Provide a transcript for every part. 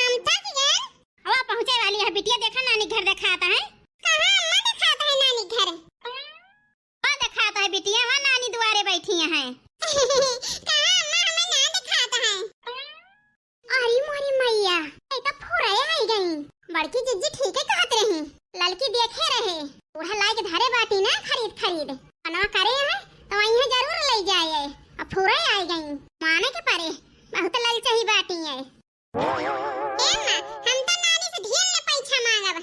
हम थक गए। अब पहुंचे वाली है बिटिया, देखा नानी घर दिखाता है। कहां अम्मा दिखाता है नानी घर? वो दिखाता है बिटिया, वहाँ नानी द्वारे बैठी है। कहां अम्मा हमें ना दिखाता है। अरे मोरी मैया, ये तो फुराए आई गई। बड़की जिज्जी ठीक है कहत रही, लड़की देखे रहे बूढ़ा लाई के धारे बाटी ना खरीद बनवा करे है तो वहीं जरूर ले जाए। अब फुराए आई गई, माने के परे बहुत ललचाई बाटी है। अम्मा हम तो नानी से ढेर ले पैसा मांगब।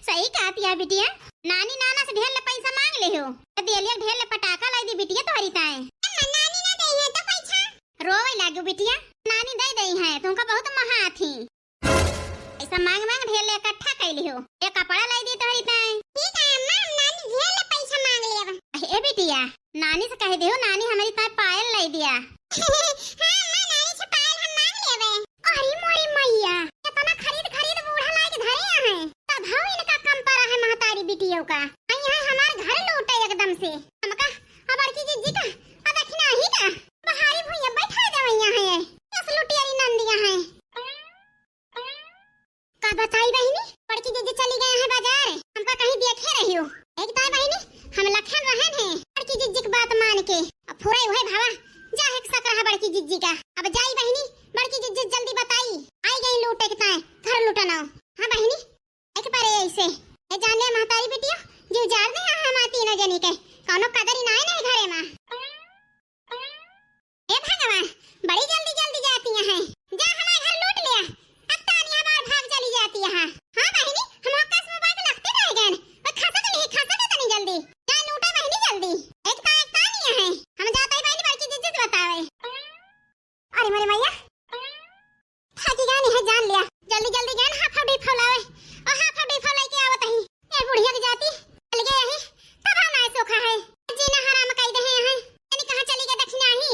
सही कहती है बिटिया, नानी नाना से ढेर ले पैसा मांग ले हो तो देलिया ढेर ले पटाखा लाई दी बिटिया तोहरी ताए। अम्मा नानी ना दे है तो पैसा रोवे लागो बिटिया, नानी दे दई है तुमका बहुत महा थी। ऐसा मांग मांग ढेर ले इकट्ठा कैली हो, ये कपड़ा लाई दी तोहरी ताए। ठीक है अम्मा, हम नानी ढेर ले पैसा मांग लेब। ए बिटिया, नानी से कह देहो नानी हमारी ताए पायल लाई दिया। हां अम्मा नानी से पायल हम मांग लेबे। अरे मोरी मैया, इतना खरीद बूढ़ा लाई के धरे है तब भाव इनका कम पड़ा है महतारी बिटियों का। यहाँ हमार घर लूटे एकदम से। हमका अब बड़की जिज्जी का दक्षिणा ही का बहारी भुइया बैठा देवैया है, इस लुटियारी नंदिया है। का बताई बहिनी, बड़की जिज्जी चली गए हैं बाजार, हमका कहीं देखे रही हो। एक ताई बहिनी हम लखन रहन है बड़की जिज्जी की बात मान के। अब फुराई हुए भावा जा है सक रहा बड़की जिज्जी का। अब जाई बहिनी, बड़की जिज्जी जल्दी बताई आई गई लूटे के ताए घर लुटना। हां बहिनी एक बार ऐसे ए जान ले महतारी बिटिया जो जार दे हम तीन जनी के कोनो कदर ही ना है घरे में। ए भगवान बड़ी जल्दी जाती है, जा हमारे घर लूट लिया अब तानिया बार भाग चली जाती है। हां बहिनी हम आकाश में बाग लगते रह गए, वो खसा तो नहीं जल्दी जा लूटा बहिनी जल्दी। एक तानिया है हम जाते ही बहिनी बड़की जिज्जी बतावे। अरे मेरी मैया थाकी गानी है जान लिया, जल्दी गए हाफ फौलावे और हाफ फौलाई के आवत ही। ए बुढ़िया की जाती चल गए है तब हम आए सोखा है जीना हराम कह दे हैं। यानी कहां चली गई दक्षिणा ही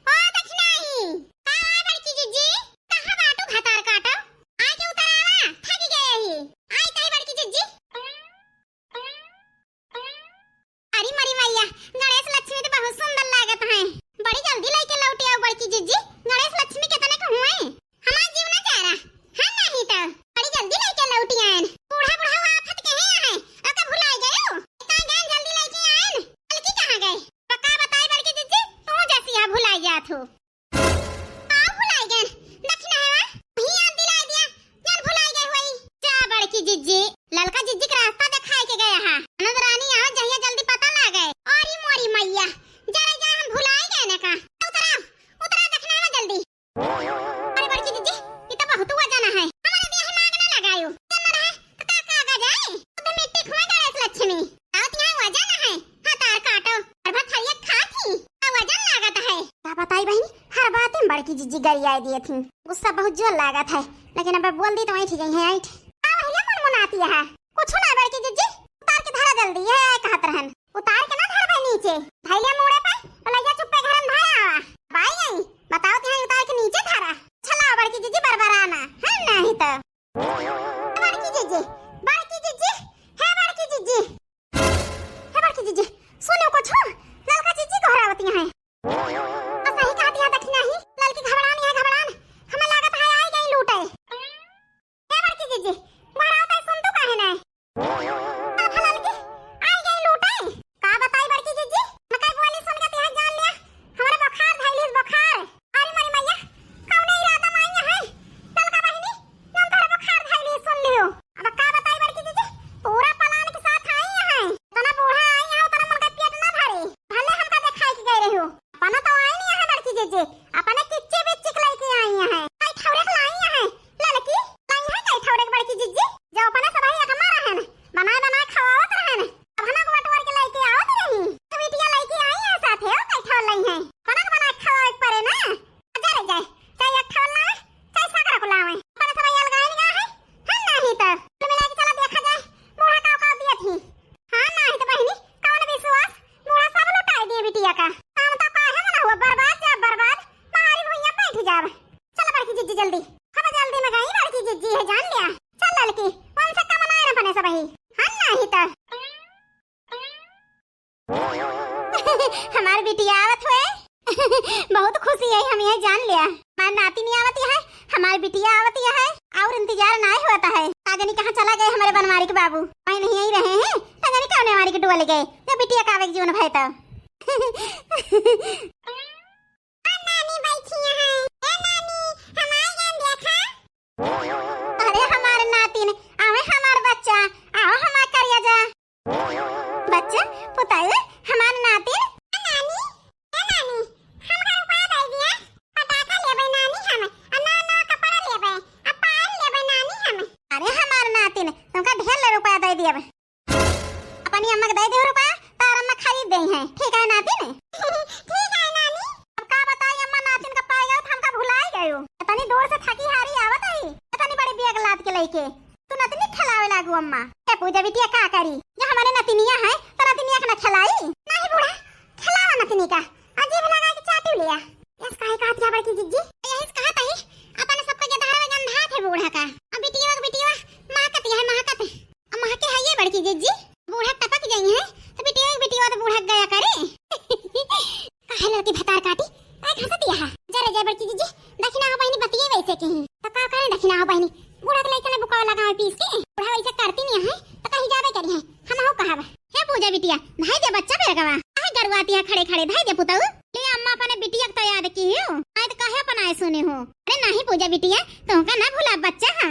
ओ दक्षिणा ही का बड़की जिज्जी कहां बाटू घतार काटो आए के उतर आवा थक गए ही आई तई बड़की जिज्जी। अरे मरी मैया, गणेश लक्ष्मी तो बहुत सुंदर लागत है, बड़ी जल्दी लेके लौटी आओ बड़की जिज्जी। गणेश लक्ष्मी कितने को हुए हमारा जीव ना जा रहा हां नहीं तो बड़ी जल्दी लेके लौटी आएन। बूढ़ा आफत के हैं है अब का भुला गए हो कहां गए जल्दी लेके आएन। बल्कि कहां गए पक्का बताई बड़की जिज्जी, तू जैसी आ भुला जात हो। आ भुला गए दक्षिणा है वही याद दिला दिया जन भुला गए होई। जा बड़की जिज्जी, ललका जिज्जी का रास्ता दिखाए के गया है अनंत रानी आ जहिया जल्दी पता ना गए। अरे मोरी मैया जरा जा हम भुलाए गए ना का उतरा दक्षिणा में जल्दी। अरे बड़की जिज्जी ये तो बहुत वजन है, हमारे देह मांग ना लगायो जन्म है तो का आगा जाए तो मिट्टी खुआ गणेश लक्ष्मी आवत यहाँ वजन है हतार काटो और भथरिया खाती वजन लागत है। का बताई बहनी हर बात में बड़की जिज्जी गरियाए दिए थी, गुस्सा बहुत जोर लागत है लेकिन अब बोल दी तो वही ठीक है। आइट आ मनमनाती है कुछ ना बड़की जिज्जी उतार के धरा जल्दी है कहत रहन उतार के ना धर भाई नीचे धैले मोड़े पे लइया चुप पे घरन धरा बाई आई बताओ ती उतार के नीचे धरा चला बड़की जिज्जी बरबराना है नहीं तो बड़की जिज्जी है बड़की जिज्जी सुनो कुछ ललका जिज्जी घरावती है सही कहती है दक्षिणा ही ललकी घबरानी है हमें लागत है आई गई लूटे। है बड़की जिज्जी घरावता सुन तो काहे ना ललकी आई गई लूटे का बताई बड़की जिज्जी मैं कई बोली सुन के तिहा जान लिया हमारे बुखार धइलिस बुखार। अरे मरी मैया कौने इरादा में आई है ललका बहिनी तुम तोरा बुखार धइलिस सुन लियो। अब का बताई बड़की जिज्जी पूरा प्लान के साथ आई है तना बूढ़ा आई है तना मन का पेट ना भरे भले हमका दिखाई के गए रही हो अपना तो आई नहीं है बड़की जिज्जी अपने किच्चे बिच्ची लेके आई है कई ठौरे लाई है ललकी लाई है कई ठौरे बड़की जिज्जी जो अपने सभाई हमारा है बनाए खवावत रहन अपना को बटवर के लेके आवत नहीं बिटिया लेके आई है साथे ओ कई ठौर लाई है खाना बनाए खवावे पड़े ना जा रे जाए चाहे एक ठौर लाए चाहे साकरा को लावे अपने सभाई अलगाए नहीं है नहीं तो मिला के चला देखा जाए बूढ़ा का दिया थी। हां नहीं तो बहिनी कौन विश्वास बूढ़ा सब लुटाई दिए बिटिया का काम तो का है ना हुआ बर्बाद मारी भुइया बैठ जाब। चल बड़की जिज्जी जल्दी हम जल्दी में गई बड़की जिज्जी है जान लिया चल लड़की कौन सा काम बनाए ना बने सब ही हां नहीं तो हमारी बिटिया आवत हुए बहुत खुशी है हम ये जान लिया मां नाती नहीं आवती है हमारी बिटिया आवती है और इंतजार ना ही होता है। आजनी कहाँ चला गए हमारे बनवारी के बाबू, वही नहीं आई रहे हैं। तजनी कौन हमारी के डुअल गए जब बिटिया का आवे जीवन भय तो। नानी बैठी है। ए नानी, हमारे जान देखा। अरे हमारे नातिन आवे, हमार बच्चा आओ, हमार करिया जा बच्चा पुताई हमारे नातिन। नानी, ए नानी, हमका उपाय दे दिया। पटाखा लेबे नानी हम, ना कपड़ा लेबे, पायल लेबे नानी हम। अरे हमारे नातिन तुमका ढेर रुपया दे दिया, अपनी अम्मा के दे दे रुपया, तार अम्मा खरीद दे हैं। ठीक है नातिन? ठीक है नानी। अब का बताई अम्मा, नातिन का पाई गयो हमका भुलाई गयो। इतनी दूर से थकी हारी आवत है, इतनी बड़ी बैग लाद के लेके तू नतिनी खिलावे लागू अम्मा। ए पूजा बिटिया का करी, जो हमारे नतिनिया है तो नतिनिया के न खिलाई। नहीं बूढ़ा, खिलावा नतनी का अजीब लगा के चाटू लिया। यस काहे कहत जा बड़की जिज्जी, यही कहत है अपन सबको जधार गंधा थे बूढ़ा का। अब बिटिया महकत है, महकत अब महके है ये बड़की जिज्जी। बूढ़ा टपक गई है तो बिटिया तो बूढ़ा गया करे। काहे लड़की भतार काटी आई घसा दिया है। जरे जय बड़की जिज्जी, दक्षिणा हो बहनी बतिए वैसे कहीं तो का करे दक्षिणा हो बहनी। बूढ़ा के लइका ने बुकाव लगावे पीस के, बूढ़ा वैसे करती नहीं है तो कहीं जावे करी है। हम हो कहब हे पूजा बिटिया धाई दे बच्चा बेगवा। काहे गरुआती है खड़े खड़े, धाई दे पुतऊ। ले अम्मा अपने बिटिया तो याद की हो, आई तो कहे अपनाए सुने हो। अरे नहीं पूजा बिटिया तुमका ना भुला बच्चा है।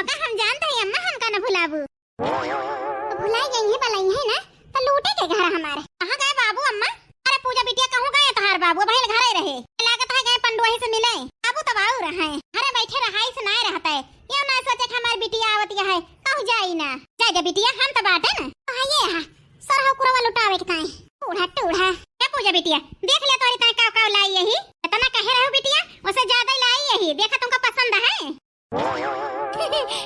ओका हम जानते हैं अम्मा, हमका ना भुलाबू। तो भुलाई गई है बलाई है ना, तो लूटे के घर हमारे। कहां गए बाबू अम्मा? अरे पूजा बिटिया कहूं गए तहार बाबू, भाई घरे रहे। लागत है गए पंडोही से मिले। बाबू तो आऊ रहे, घरे बैठे रहाई से ना रहता है। क्यों ना सोचे कि हमारी बिटिया आवती है, कहूं जाई ना। जा बिटिया हम तो बाटे ना। ये हां सरहा कुरवा लुटावे के ताई बूढ़ा टूढ़ा। क्या पूजा बिटिया देख ले तोरी ताई का लाई यही, इतना कहे रहो बिटिया उसे ज्यादा लाई यही। देखा तुमको पसंद है।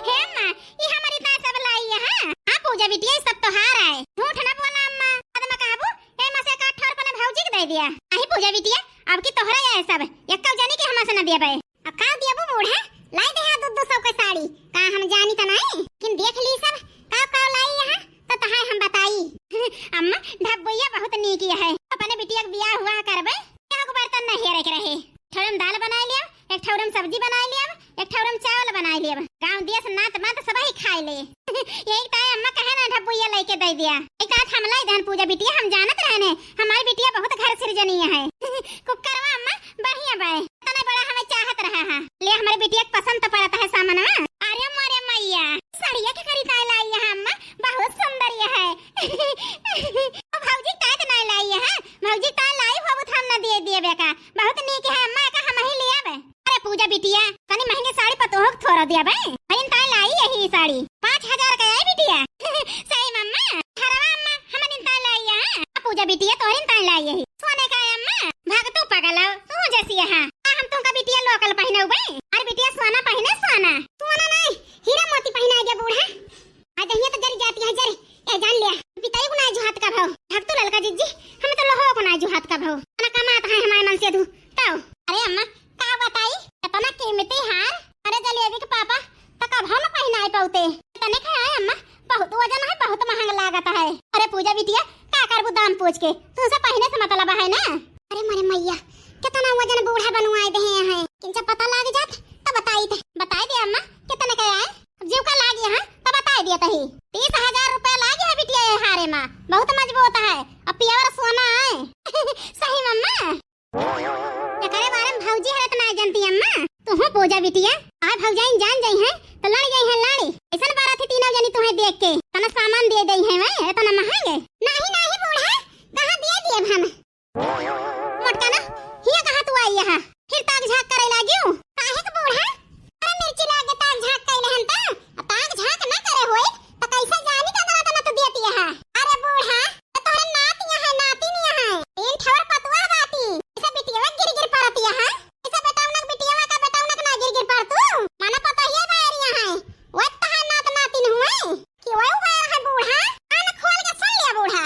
हे मां ये हमारी ताई सब लाई है। हां पूजा बिटिया ये सब तो हार है, झूठ ना बोला अम्मा। अदमा कहबू ए मासे का ठोर पने भौजी के दे दिया। आही पूजा बिटिया अब की तोहरा ये सब एकौ जानी के हमसे ना दिया बे। अब का दियाबू बूढ़ा लाई दे दूध सब के साड़ी का हम जानी त नहीं, लेकिन देख ली सब का लाई यहां तो तहां हम बताई। अम्मा ढब्बुया बहुत नीक है, अपने बिटिया के बियाह हुआ करबे क्या को बर्तन नहीं रख रहे। ठौरम दाल बना लिया, एक ठौरम सब्जी बना लिया, एक ठौरम चावल बना लिया। गांव देश नात मात सब ही खाए ले। यही ताई अम्मा कहे ना ढब्बुया लेके दे दिया। एक आठ हम लाई धन पूजा बिटिया हम जानत रहने हमारी बिटिया बहुत घर सृजनीय है। कुकरवा अम्मा बढ़िया बे, तने बड़ा हमें चाहत रहा है। ले हमारी बिटिया के पसंद तो पड़ता है सामान। अरे मारे मैया साड़िया के खरीदाई लाई है अम्मा, बहुत सुंदर है। भौजी का नहीं लाई है, भौजी का लाई हो तो हम ना दे दिए बेका, बहुत नीक है अम्मा का हम ही ले आवे। अरे पूजा बिटिया कनी महंगी साड़ी पतोह थोड़ा दिया बे, हइन ता लाई यही साड़ी 5000 का है बिटिया। सही मम्मा हरवा अम्मा हमन ता लाई है। पूजा बिटिया तोरिन ता लाई यही सोने का है अम्मा। भगतू पगलाओ तू जैसी है हम तुमका बिटिया लोकल पहने बे। अरे बिटिया सोना पहने, सोना नहीं हीरा मोती पहना गया बूढ़ा। आज ये तो जरी जाती है जरी ए जान लिया पिताई को ना जो हाथ का भाव भक्तू ललका जिज्जी हमें तो लोहो को ना जो हाथ का भाव ना कमाता है हमारे मन से तू तो। अरे अम्मा का बताई इतना कीमती हार, अरे जलेबी के पापा तो कब हम पहनाए पौते तने खाए अम्मा, बहुत वजन है, बहुत महंगा लागत है। अरे पूजा बिटिया का करबू दाम पूछ के, तुमसे पहने से मतलब है ना। अरे मारे मैया कितना वजन बूढ़ा बनवाए दे हैं, किंचा पता लाग जात तो बताई दे अम्मा कितने का है। जीव का लाग यहाँ तो बता दिया तही 30,000 रुपया लागे है बिटिया ये हारे माँ, बहुत मजबूत है और प्योर सोना है। सही मम्मा एकरे बारे में भौजी है इतना जानती अम्मा। तू हो पूजा बिटिया आ भौजाइन जान जाई है तो लड़ गई है लाड़ी। ऐसा बारा थी तीनों जनी तुम्हें देख के तना सामान दे दई है मैं इतना महंगे। नहीं बूढ़ा कहां दिए हम मोटका ना हिया कहां तू आई है फिर ताक झाक करे लागियो काहे के बूढ़ा। अरे मिर्ची लागे ताक झाक कइले हन ताक झाक ना करे होई तो कैसे जानी तना तो देती है। अरे बूढ़ा तोरे नातिया है नातिनिया है तीन ठवर पतवा बाती ऐसा बिटिया गिर परती है। ऐसा बेटाउनक बिटिया का बेटाउनक ना गिर पर तू माने पता ही बारिया है वो तहा नात नातिन हुए कि वो हुआ है बूढ़ा। कान खोल के सुन लिया बूढ़ा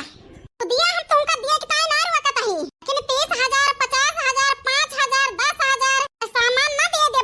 तो दिया हम तुमका दिया कि ताई ना रुआ कतही लेकिन 30,000 50,000 5,000 10,000 सामान ना दे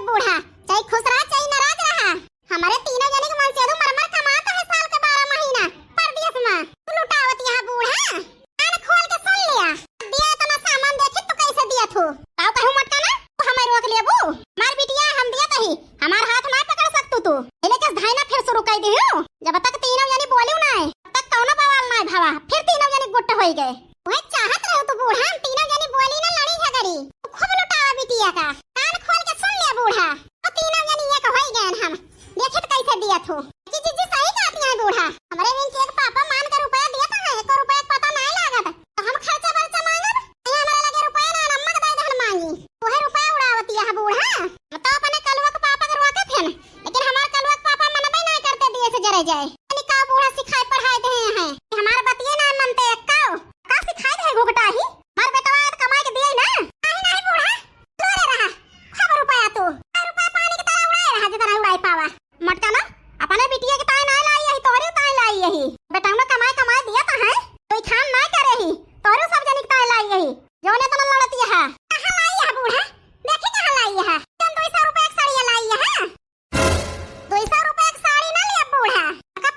देत हो। जीजी जी सही कहती है बूढ़ा, हमारे दिन के एक पापा मान कर रुपया दिया था, 1 रुपया का पता नहीं लागत, तो हम खर्चा बर्चा मांगब, ये हमारे लगे रुपया ना नमक दे दहन मांगी, ओहे रुपया उड़ावती है बूढ़ा। तो अपने कलुआ के पापा करवा के फेन, लेकिन हमारे कलुआ के पापा मनबे नहीं करते दिए से जरे जाए। का बूढ़ा सिखाई पढ़ाई दे हैं, हमारे बतिए ना मनते एक्काओ का सिखाई दे घुघटा ही, मार बेटवा तो कमाई के दिए ना। नहीं नहीं बूढ़ा लोरे रहा, खबर रुपया तू रुपया पानी के तरह उड़ाए रहा, जितना उड़ाई पावा। मटका ना अपने बिटिया के ताई ना लाई यही, तोहरे ताई लाई यही, बेटा हमने कमाई कमाई दिया था है, कोई खान ना करे ही, तोहरे सब जनिक ताई लाई यही, जोने तो लड़ती है। कहां लाई है बूढ़ा, देखी कहां लाई है, 200 रुपया की साड़ी लाई है, 200 रुपया की साड़ी ना लिया बूढ़ा,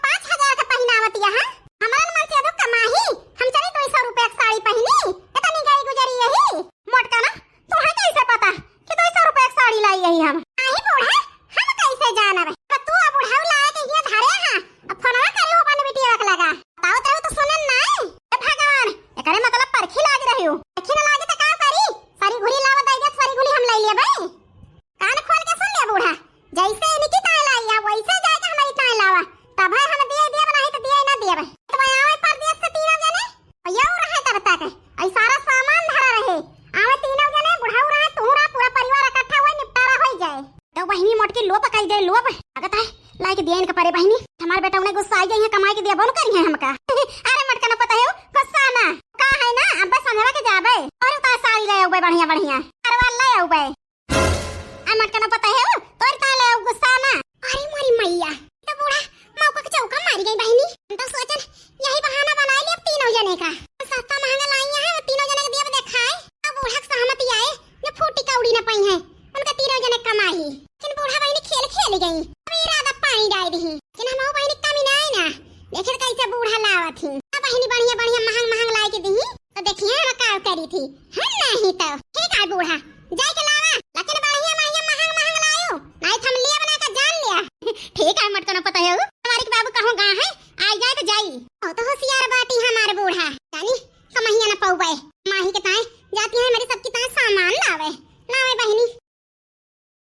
5000 का पहनावत है, हमारा मन से अधिक कमाही, हम चली 200 रुपया की साड़ी पहनी, इतनी गई गुजरी यही। मोटका ना तुम्हें कैसे पता कि 200 रुपया की साड़ी लाई यही हम? आई बूढ़ा हम कैसे जानब, तू अब बुढ़ाऊ लाए के ये धरे हां, अब फोनवा करियो अपन बिटिया के लगा, बताओ तो सुनन नहीं। ए भगवान एकरे मतलब परखी लाग रही हो, परखी ना लागे तो का करी, सारी घुरी लावा दई दे, सारी घुरी हम ले लिए भाई, कान खोल के सुन ले बूढ़ा, जैसे इनकी ताई लाई है वैसे जाके हमारी ताई लावा, तब है हम दिए दिए नहीं तो दिए ना दिए भाई, तो आवे परदेश से तीनों जने यो रहे तब तक ऐ सारा सामान धरा रहे, आवे तीनों जने बुढ़ाऊ रहे, तू रहा, पूरा परिवार इकट्ठा होई निपटारा हो जाए। तो बहिनी मोटकी लो पकाई दे, लो लागत है लाई के दिए इनके परे बहिनी, हमारे बेटा उन्हें गुस्सा आ गई है, कमाई के दिया बोल करी है हमका। अरे मटका ना पता है गुस्सा ना का है ना, अब समझवा के जाबे और उतार साड़ी ले आऊ बढ़िया बढ़िया अरवा ले आऊ बे, आ मटका ना पता है तोर ता ले आऊ गुस्सा ना। अरे मोरी मैया तो बूढ़ा मौका के चौका मारी गई बहिनी, हम तो सोचन यही बहाना बना लिया तीनों जने का, सस्ता महंगा लाई है, तीनों जने के दिया देखाए, अब बूढ़ा के सहमति आए ने फूटी कौड़ी ना पई है, उनका तीनों जने कमाई, लेकिन बूढ़ा बहिनी खेल खेल गई, अब इरादा पानी डाल दी, लेकिन हम बहिनी कमी ना आई ना, देखे कैसे बूढ़ा लावत थी, अब बहिनी बढ़िया बढ़िया महंग महंग लाई के दी, तो देखिए हम का करी थी, है नहीं तो ठीक है बूढ़ा जाई के लावा, लेकिन बढ़िया बढ़िया महंग महंग लायो, नहीं तो हम लिया बना के जान लिया। ठीक है मटका ना पता है हमारे के बाबू कहूं कहां है, आ जाए तो जाई, ओ तो होशियार बात